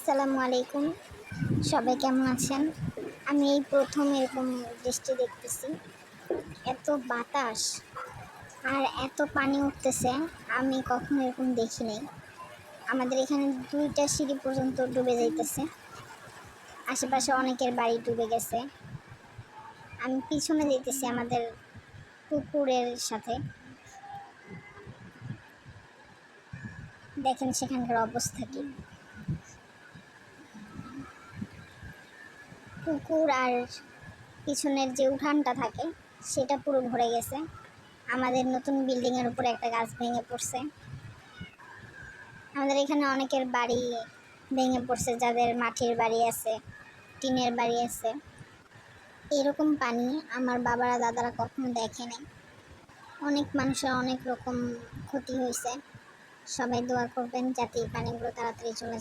আসসালামু আলাইকুম। সবাই কেমন আছেন? আমি এই প্রথম এরকম বৃষ্টি দেখতেছি। এত বাতাস আর এত পানি উঠতেছে, আমি কখনো এরকম দেখি নাই। আমাদের এখানে ২টা সিঁড়ি পর্যন্ত ডুবে যাইতেছে। আশেপাশে অনেকের বাড়ি ডুবে গেছে। আমি পিছনে যাইতেছি আমাদের পুকুরের সাথে। দেখেন সেখানকার অবস্থা কি। পুকুর আর পিছনের যে উঠানটা থাকে সেটা পুরো ভরে গেছে। আমাদের নতুন বিল্ডিংয়ের উপরে একটা গাছ ভেঙে পড়ছে। আমাদের এখানে অনেকের বাড়ি ভেঙে পড়ছে, যাদের মাটির বাড়ি আছে, টিনের বাড়ি আছে। এরকম পানি আমার বাবারা দাদারা কখনো দেখে নাই। অনেক মানুষের অনেক রকম ক্ষতি হয়েছে। সবাই দোয়া করবেন যাতে এই পানিগুলো তাড়াতাড়ি চলে যায়।